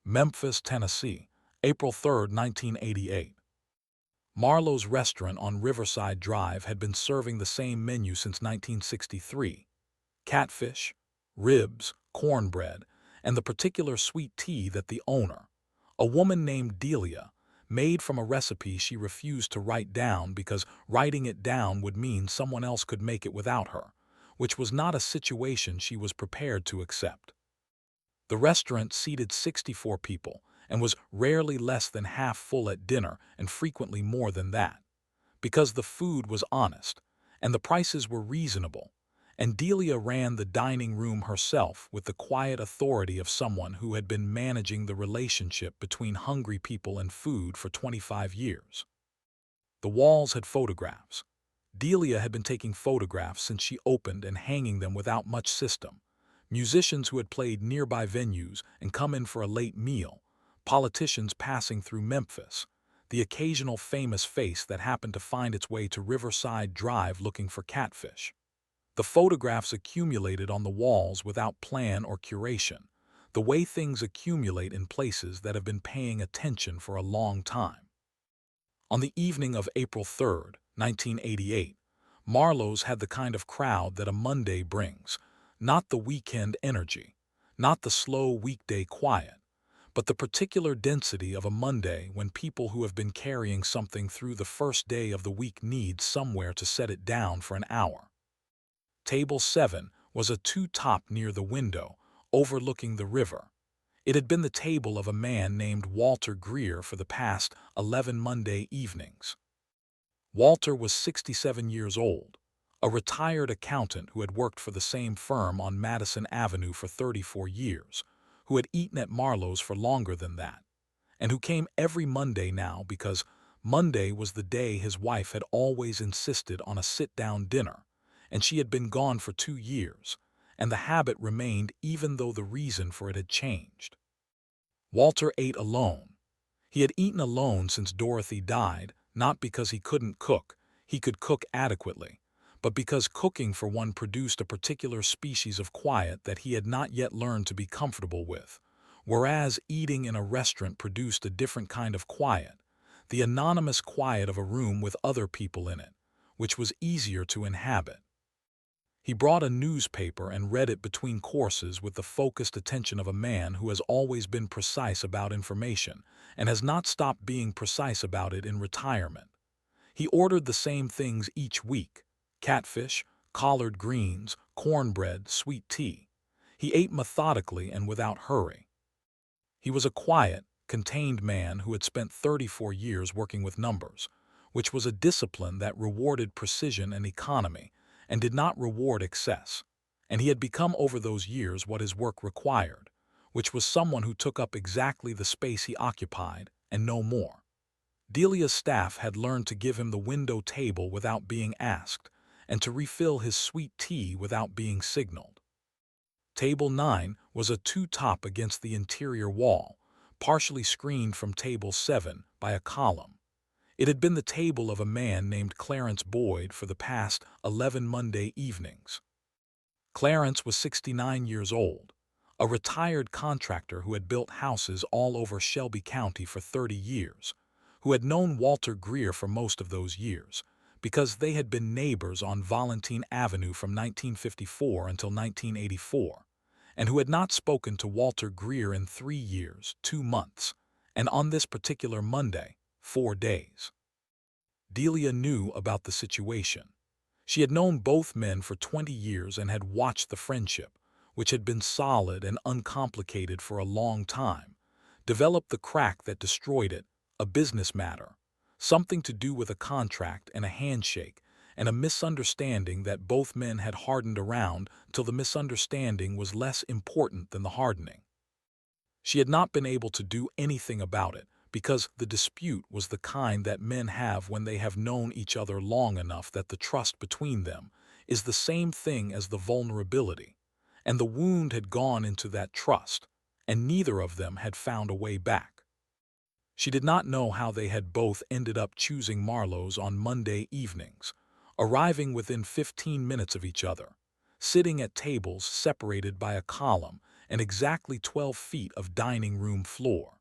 Memphis, Tennessee, April 3, 1988. Marlowe's restaurant on Riverside Drive had been serving the same menu since 1963: catfish, ribs, cornbread, and the particular sweet tea that the owner, a woman named Delia, made from a recipe she refused to write down because writing it down would mean someone else could make it without her, which was not a situation she was prepared to accept. The restaurant seated 64 people and was rarely less than half full at dinner and frequently more than that, because the food was honest and the prices were reasonable, and Delia ran the dining room herself with the quiet authority of someone who had been managing the relationship between hungry people and food for 25 years. The walls had photographs. Delia had been taking photographs since she opened and hanging them without much system. Musicians who had played nearby venues and come in for a late meal, politicians passing through Memphis, the occasional famous face that happened to find its way to Riverside Drive looking for catfish. The photographs accumulated on the walls without plan or curation, the way things accumulate in places that have been paying attention for a long time. On the evening of April 3, 1988, Marlowe's had the kind of crowd that a Monday brings, not the weekend energy, not the slow weekday quiet, but the particular density of a Monday when people who have been carrying something through the first day of the week need somewhere to set it down for an hour. Table 7 was a two-top near the window, overlooking the river. It had been the table of a man named Walter Greer for the past 11 Monday evenings. Walter was 67 years old, a retired accountant who had worked for the same firm on Madison Avenue for 34 years, who had eaten at Marlowe's for longer than that, and who came every Monday now because Monday was the day his wife had always insisted on a sit-down dinner, and she had been gone for 2 years, and the habit remained even though the reason for it had changed. Walter ate alone. He had eaten alone since Dorothy died, not because he couldn't cook, he could cook adequately, but because cooking for one produced a particular species of quiet that he had not yet learned to be comfortable with, whereas eating in a restaurant produced a different kind of quiet, the anonymous quiet of a room with other people in it, which was easier to inhabit. He brought a newspaper and read it between courses with the focused attention of a man who has always been precise about information and has not stopped being precise about it in retirement. He ordered the same things each week: catfish, collard greens, cornbread, sweet tea. He ate methodically and without hurry. He was a quiet, contained man who had spent 34 years working with numbers, which was a discipline that rewarded precision and economy and did not reward excess, and he had become over those years what his work required, which was someone who took up exactly the space he occupied and no more. Delia's staff had learned to give him the window table without being asked, and to refill his sweet tea without being signaled. Table 9 was a two-top against the interior wall, partially screened from Table 7 by a column. It had been the table of a man named Clarence Boyd for the past 11 Monday evenings. Clarence was 69 years old, a retired contractor who had built houses all over Shelby County for 30 years, who had known Walter Greer for most of those years, because they had been neighbors on Vollintine Avenue from 1954 until 1984, and who had not spoken to Walter Greer in 3 years, 2 months, and on this particular Monday, 4 days. Delia knew about the situation. She had known both men for 20 years and had watched the friendship, which had been solid and uncomplicated for a long time, develop the crack that destroyed it: a business matter, something to do with a contract and a handshake, and a misunderstanding that both men had hardened around till the misunderstanding was less important than the hardening. She had not been able to do anything about it, because the dispute was the kind that men have when they have known each other long enough that the trust between them is the same thing as the vulnerability, and the wound had gone into that trust, and neither of them had found a way back. She did not know how they had both ended up choosing Marlowe's on Monday evenings, arriving within 15 minutes of each other, sitting at tables separated by a column, and exactly 12 feet of dining room floor.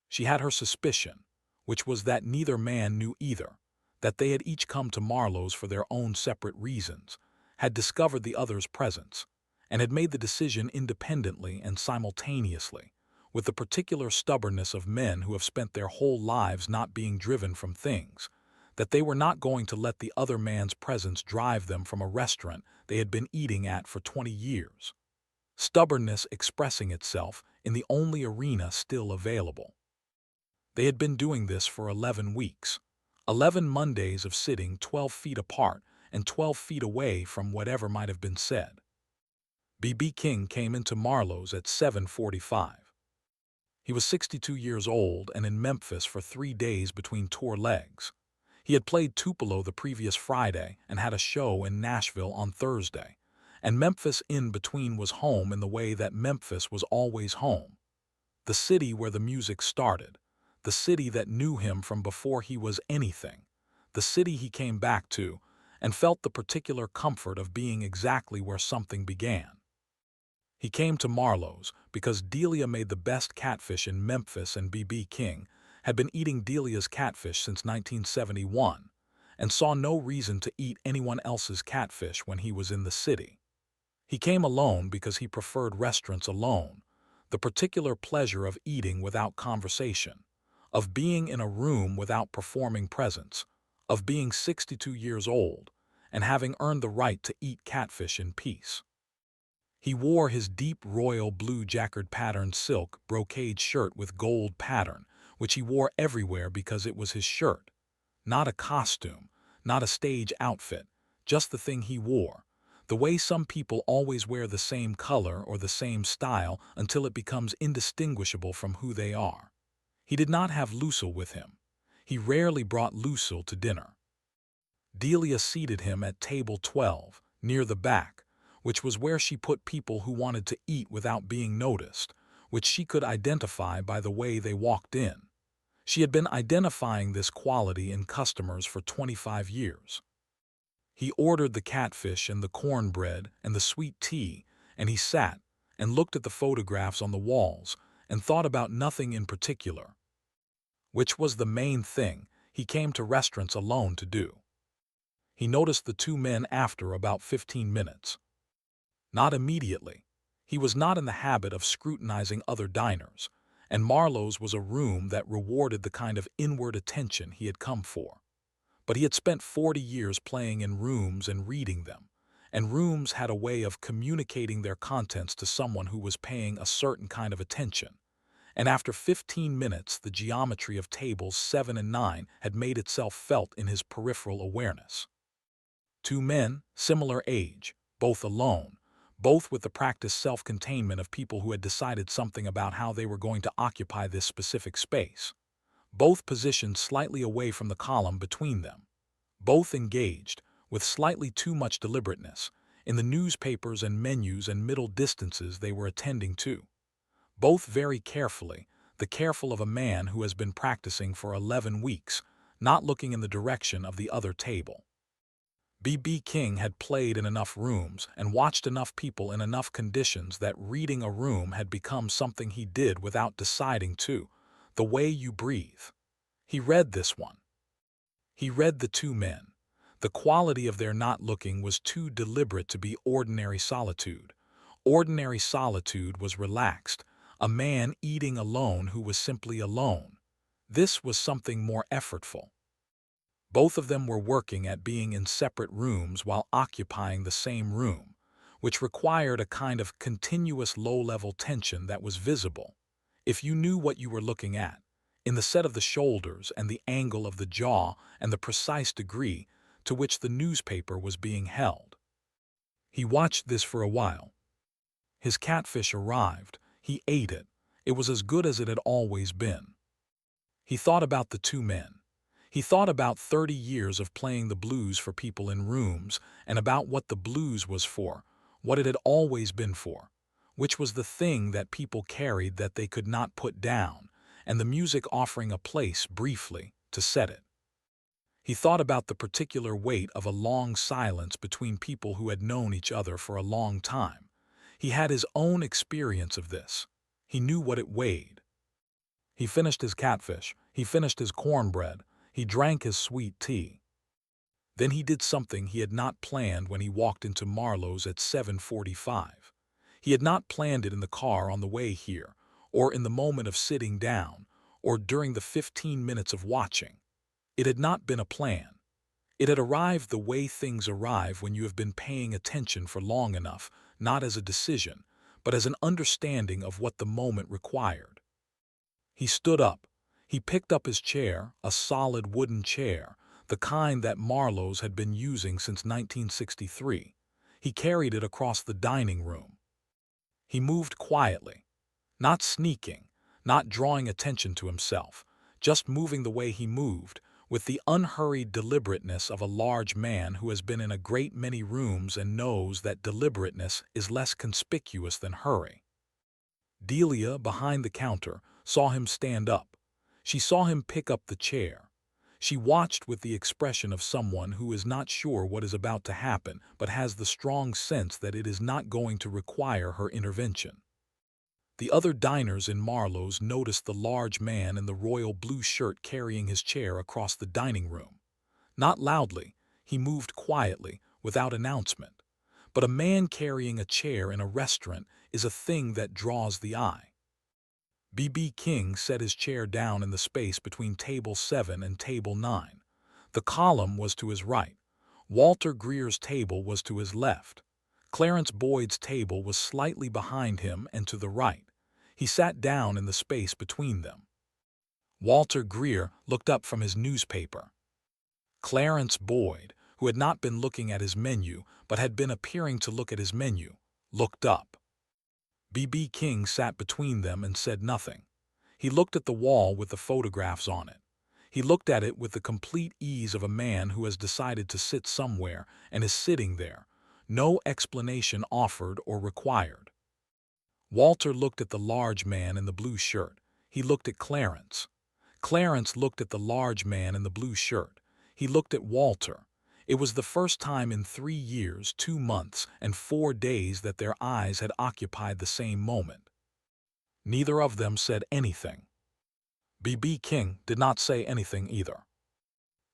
She had her suspicion, which was that neither man knew either, that they had each come to Marlowe's for their own separate reasons, had discovered the other's presence, and had made the decision independently and simultaneously, with the particular stubbornness of men who have spent their whole lives not being driven from things, that they were not going to let the other man's presence drive them from a restaurant they had been eating at for 20 years. Stubbornness expressing itself in the only arena still available. They had been doing this for 11 weeks, 11 Mondays of sitting 12 feet apart and 12 feet away from whatever might have been said. B.B. King came into Marlowe's at 7:45. He was 62 years old and in Memphis for 3 days between tour legs. He had played Tupelo the previous Friday and had a show in Nashville on Thursday, and Memphis in between was home in the way that Memphis was always home. The city where the music started, the city that knew him from before he was anything, the city he came back to and felt the particular comfort of being exactly where something began. He came to Marlowe's because Delia made the best catfish in Memphis and B.B. King had been eating Delia's catfish since 1971 and saw no reason to eat anyone else's catfish when he was in the city. He came alone because he preferred restaurants alone, the particular pleasure of eating without conversation, of being in a room without performing presence, of being 62 years old and having earned the right to eat catfish in peace. He wore his deep royal blue jacquard patterned silk brocade shirt with gold pattern, which he wore everywhere because it was his shirt. Not a costume, not a stage outfit, just the thing he wore, the way some people always wear the same color or the same style until it becomes indistinguishable from who they are. He did not have Lucille with him. He rarely brought Lucille to dinner. Delia seated him at table 12, near the back, which was where she put people who wanted to eat without being noticed, which she could identify by the way they walked in. She had been identifying this quality in customers for 25 years. He ordered the catfish and the cornbread and the sweet tea, and he sat and looked at the photographs on the walls and thought about nothing in particular, which was the main thing he came to restaurants alone to do. He noticed the two men after about 15 minutes. Not immediately. He was not in the habit of scrutinizing other diners, and Marlowe's was a room that rewarded the kind of inward attention he had come for. But he had spent 40 years playing in rooms and reading them, and rooms had a way of communicating their contents to someone who was paying a certain kind of attention. And after 15 minutes, the geometry of tables 7 and 9 had made itself felt in his peripheral awareness. Two men, similar age, both alone, both with the practiced self-containment of people who had decided something about how they were going to occupy this specific space. Both positioned slightly away from the column between them. Both engaged, with slightly too much deliberateness, in the newspapers and menus and middle distances they were attending to. Both very carefully, the careful of a man who has been practicing for 11 weeks, not looking in the direction of the other table. B.B. King had played in enough rooms and watched enough people in enough conditions that reading a room had become something he did without deciding to, the way you breathe. He read this one. He read the two men. The quality of their not looking was too deliberate to be ordinary solitude. Ordinary solitude was relaxed, a man eating alone who was simply alone. This was something more effortful. Both of them were working at being in separate rooms while occupying the same room, which required a kind of continuous low-level tension that was visible, if you knew what you were looking at, in the set of the shoulders and the angle of the jaw and the precise degree to which the newspaper was being held. He watched this for a while. His catfish arrived. He ate it. It was as good as it had always been. He thought about the two men. He thought about 30 years of playing the blues for people in rooms and about what the blues was for, what it had always been for, which was the thing that people carried that they could not put down, and the music offering a place, briefly, to set it. He thought about the particular weight of a long silence between people who had known each other for a long time. He had his own experience of this. He knew what it weighed. He finished his catfish, he finished his cornbread, he drank his sweet tea. Then he did something he had not planned when he walked into Marlowe's at 7:45. He had not planned it in the car on the way here, or in the moment of sitting down, or during the 15 minutes of watching. It had not been a plan. It had arrived the way things arrive when you have been paying attention for long enough, not as a decision, but as an understanding of what the moment required. He stood up. He picked up his chair, a solid wooden chair, the kind that Marlowe's had been using since 1963. He carried it across the dining room. He moved quietly, not sneaking, not drawing attention to himself, just moving the way he moved, with the unhurried deliberateness of a large man who has been in a great many rooms and knows that deliberateness is less conspicuous than hurry. Delia, behind the counter, saw him stand up. She saw him pick up the chair. She watched with the expression of someone who is not sure what is about to happen but has the strong sense that it is not going to require her intervention. The other diners in Marlowe's noticed the large man in the royal blue shirt carrying his chair across the dining room. Not loudly, he moved quietly, without announcement. But a man carrying a chair in a restaurant is a thing that draws the eye. B.B. King set his chair down in the space between table 7 and table 9. The column was to his right. Walter Greer's table was to his left. Clarence Boyd's table was slightly behind him and to the right. He sat down in the space between them. Walter Greer looked up from his newspaper. Clarence Boyd, who had not been looking at his menu but had been appearing to look at his menu, looked up. B.B. King sat between them and said nothing. He looked at the wall with the photographs on it. He looked at it with the complete ease of a man who has decided to sit somewhere and is sitting there, no explanation offered or required. Walter looked at the large man in the blue shirt. He looked at Clarence. Clarence looked at the large man in the blue shirt. He looked at Walter. It was the first time in 3 years, 2 months, and 4 days that their eyes had occupied the same moment. Neither of them said anything. B.B. King did not say anything either.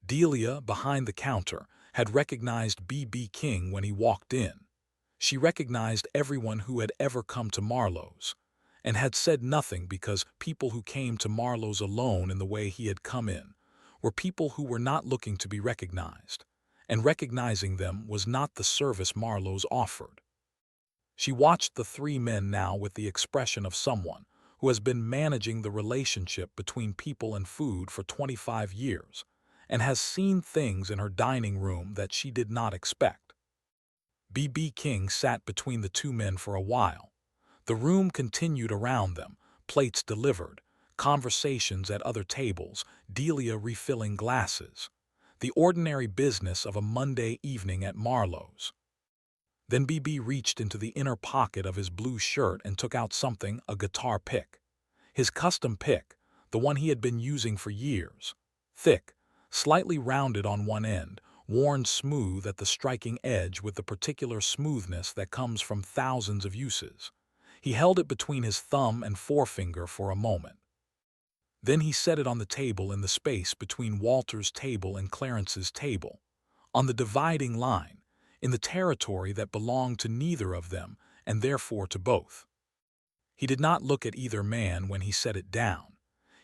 Delia, behind the counter, had recognized B.B. King when he walked in. She recognized everyone who had ever come to Marlowe's, and had said nothing because people who came to Marlowe's alone in the way he had come in were people who were not looking to be recognized, and recognizing them was not the service Marlowe's offered. She watched the 3 men now with the expression of someone who has been managing the relationship between people and food for 25 years and has seen things in her dining room that she did not expect. B.B. King sat between the 2 men for a while. The room continued around them, plates delivered, conversations at other tables, Delia refilling glasses. The ordinary business of a Monday evening at Marlowe's. Then B.B. reached into the inner pocket of his blue shirt and took out something, a guitar pick. His custom pick, the one he had been using for years. Thick, slightly rounded on one end, worn smooth at the striking edge with the particular smoothness that comes from thousands of uses. He held it between his thumb and forefinger for a moment. Then he set it on the table in the space between Walter's table and Clarence's table, on the dividing line, in the territory that belonged to neither of them and therefore to both. He did not look at either man when he set it down.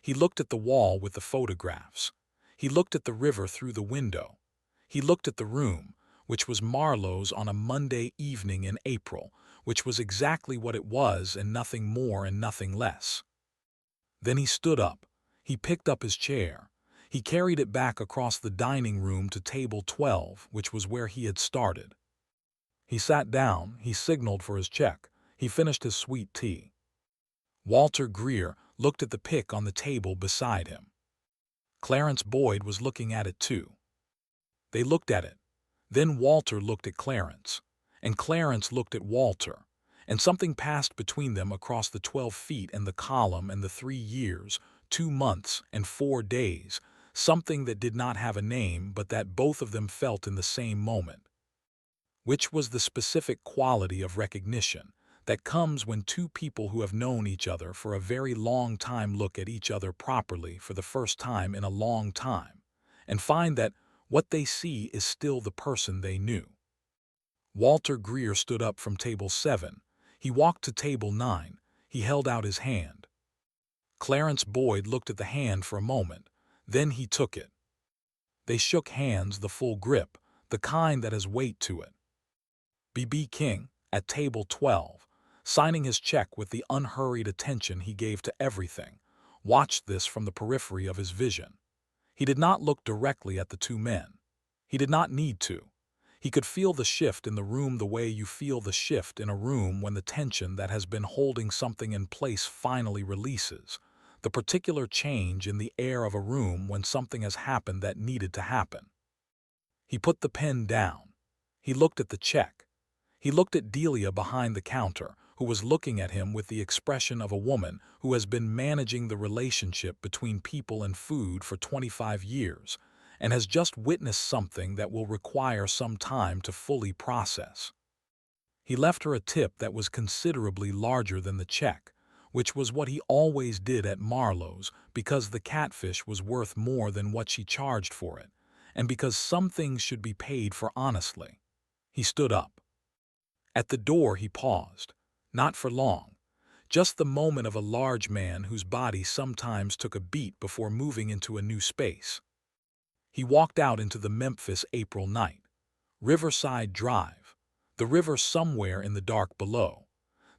He looked at the wall with the photographs. He looked at the river through the window. He looked at the room, which was Marlowe's on a Monday evening in April, which was exactly what it was and nothing more and nothing less. Then he stood up. He picked up his chair. He carried it back across the dining room to table 12, which was where he had started. He sat down. He signaled for his check. He finished his sweet tea. Walter Greer looked at the pick on the table beside him. Clarence Boyd was looking at it too. They looked at it. Then Walter looked at Clarence, and Clarence looked at Walter, and something passed between them across the 12 feet and the column and the 3 years, 2 months, and 4 days, something that did not have a name but that both of them felt in the same moment. Which was the specific quality of recognition, that comes when two people who have known each other for a very long time look at each other properly for the first time in a long time, and find that what they see is still the person they knew. Walter Greer stood up from table 7. He walked to table 9. He held out his hand. Clarence Boyd looked at the hand for a moment. Then he took it. They shook hands, the full grip, the kind that has weight to it. B.B. King, at table 12, signing his check with the unhurried attention he gave to everything, watched this from the periphery of his vision. He did not look directly at the two men. He did not need to. He could feel the shift in the room the way you feel the shift in a room when the tension that has been holding something in place finally releases, the particular change in the air of a room when something has happened that needed to happen. He put the pen down. He looked at the check. He looked at Delia behind the counter, who was looking at him with the expression of a woman who has been managing the relationship between people and food for 25 years and has just witnessed something that will require some time to fully process. He left her a tip that was considerably larger than the check, which was what he always did at Marlowe's because the catfish was worth more than what she charged for it, and because some things should be paid for honestly. He stood up. At the door he paused, not for long, just the moment of a large man whose body sometimes took a beat before moving into a new space. He walked out into the Memphis April night. Riverside Drive, the river somewhere in the dark below,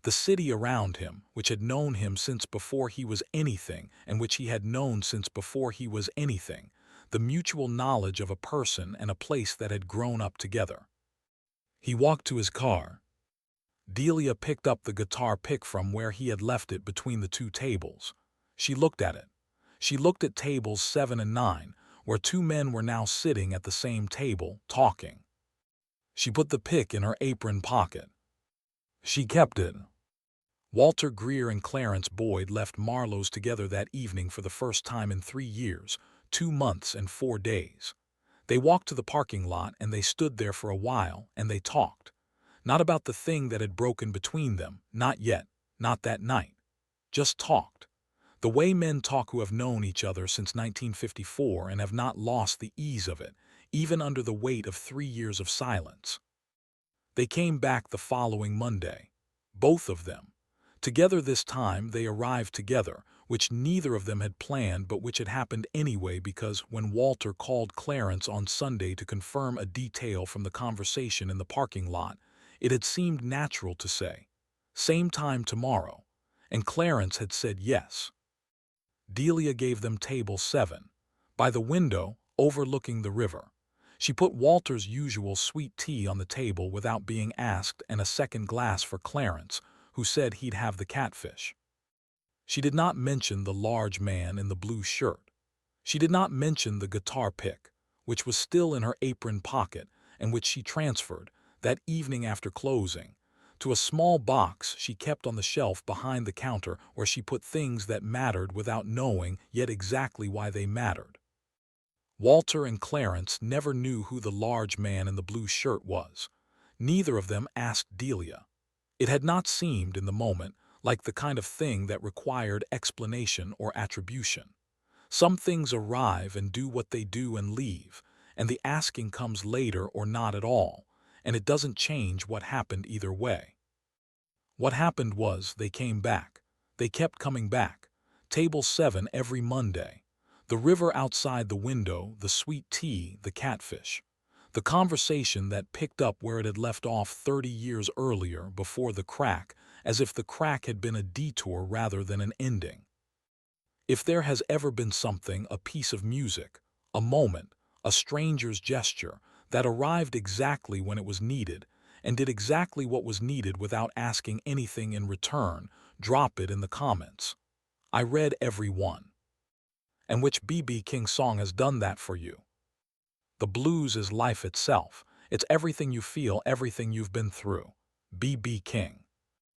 the city around him, which had known him since before he was anything and which he had known since before he was anything, the mutual knowledge of a person and a place that had grown up together. He walked to his car. Delia picked up the guitar pick from where he had left it between the two tables. She looked at it. She looked at tables 7 and 9, where two men were now sitting at the same table, talking. She put the pick in her apron pocket. She kept it. Walter Greer and Clarence Boyd left Marlowe's together that evening for the first time in 3 years, 2 months and 4 days. They walked to the parking lot and they stood there for a while and they talked. Not about the thing that had broken between them, not yet, not that night. Just talked. The way men talk who have known each other since 1954 and have not lost the ease of it, even under the weight of 3 years of silence. They came back the following Monday. Both of them. Together this time they arrived together, which neither of them had planned but which had happened anyway because when Walter called Clarence on Sunday to confirm a detail from the conversation in the parking lot, it had seemed natural to say, "Same time tomorrow," and Clarence had said yes. Delia gave them table 7, by the window overlooking the river. She put Walter's usual sweet tea on the table without being asked and a second glass for Clarence, who said he'd have the catfish. She did not mention the large man in the blue shirt. She did not mention the guitar pick, which was still in her apron pocket and which she transferred, that evening after closing, to a small box she kept on the shelf behind the counter where she put things that mattered without knowing yet exactly why they mattered. Walter and Clarence never knew who the large man in the blue shirt was. Neither of them asked Delia. It had not seemed, in the moment, like the kind of thing that required explanation or attribution. Some things arrive and do what they do and leave, and the asking comes later or not at all, and it doesn't change what happened either way. What happened was they came back. They kept coming back. Table 7 every Monday. The river outside the window, the sweet tea, the catfish. The conversation that picked up where it had left off 30 years earlier before the crack, as if the crack had been a detour rather than an ending. If there has ever been something, a piece of music, a moment, a stranger's gesture, that arrived exactly when it was needed and did exactly what was needed without asking anything in return, drop it in the comments. I read every one. And which B.B. King song has done that for you? The blues is life itself. It's everything you feel, everything you've been through. B.B. King.